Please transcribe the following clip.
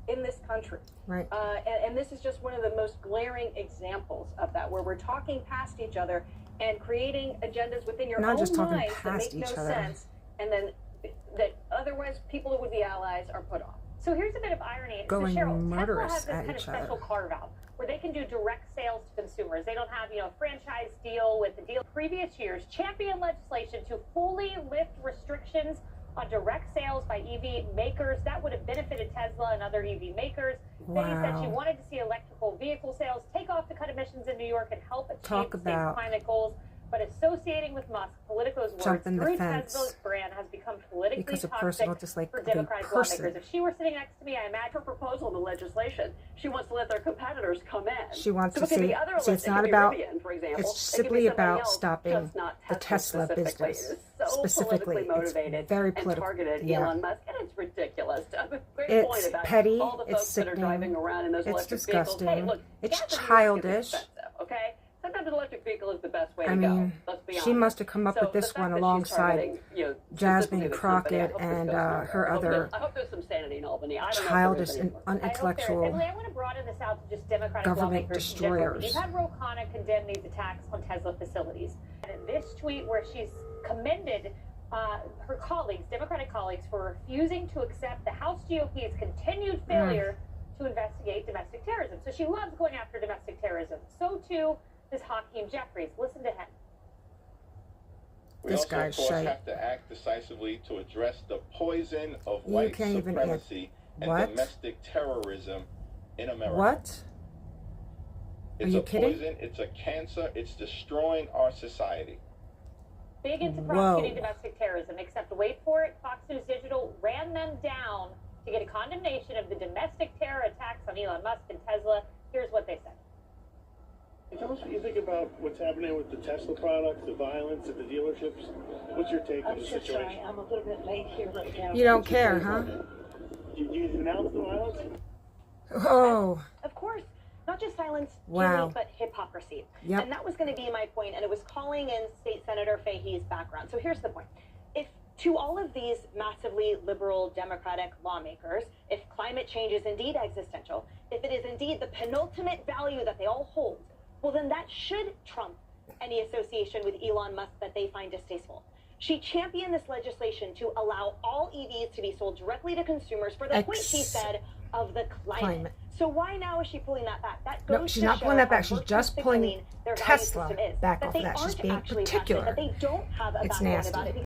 in this country. Right. And this is just one of the most glaring examples of that, where we're talking past each other and creating agendas within your own minds that make no sense, and then that otherwise people who would be allies are put off. So here's a bit of irony. Going so Cheryl, murderous Tesla has this at kind of each special other. carve-out where they can do direct sales to consumers. They don't have, a franchise deal with the deal. Previous years championed legislation to fully lift restrictions on direct sales by EV makers. That would have benefited Tesla and other EV makers. Wow. Betty said she wanted to see electrical vehicle sales take off to cut emissions in New York and help achieve the state's climate goals. But associating with Musk, Politico's words through Tesla's brand has become politically toxic for Democratic lawmakers. If she were sitting next to me, I imagine her proposal in the legislation, she wants to let their competitors come in. She wants so to see, it's not about, Rivian, for example, it's simply about stopping the Tesla business. So Specifically, motivated it's very and political. targeted Elon Musk, and it's ridiculous. Great It's point about petty, all the folks it's that are driving sickening, around in those it's electric disgusting, vehicles. Hey, look, it's gasoline is childish. expensive, okay? Sometimes an electric vehicle is the best way to I mean, go. Let's be she honest. must have come up with this one alongside Jasmine Crockett and her other I hope there's some sanity in Albany. I don't know childish if there is and anymore. unintellectual I want to broaden this out to just Democratic government lawmakers generally. destroyers. You've had Ro Khanna condemn these attacks on Tesla facilities. And in this tweet where she's commended her colleagues, Democratic colleagues, for refusing to accept the House GOP's continued failure to investigate domestic terrorism. So she loves going after domestic terrorism. So too does Hakeem Jeffries. Listen to him. This guy's We also, of course, shite. have to act decisively to address the poison of white can't even supremacy and What? domestic terrorism in America. What? It's you a kidding? poison, it's a cancer, it's destroying our society. Big into prosecuting domestic terrorism, except wait for it, Fox News Digital ran them down to get a condemnation of the domestic terror attacks on Elon Musk and Tesla. Here's what they said. Tell us what you think about what's happening with the Tesla products, the violence at the dealerships. What's your take on the situation? Sorry, I'm a little bit late here right now. You don't care, huh? Did you denounce the violence? Oh, Of course, not just silence, Wow. but hypocrisy. Yep. And that was going to be my point, and it was calling in State Senator Fahey's background. So here's the point. If to all of these massively liberal Democratic lawmakers, if climate change is indeed existential, if it is indeed the penultimate value that they all hold, well, then that should trump any association with Elon Musk that they find distasteful. She championed this legislation to allow all EVs to be sold directly to consumers for the point, she said, of the climate. So why now is she pulling that back? That goes no, she's to not show pulling that how back. She's virtually just pulling signaling their value Tesla system is, back that off they that. She's aren't being actually particular. passionate, that they don't have a It's background nasty. about it.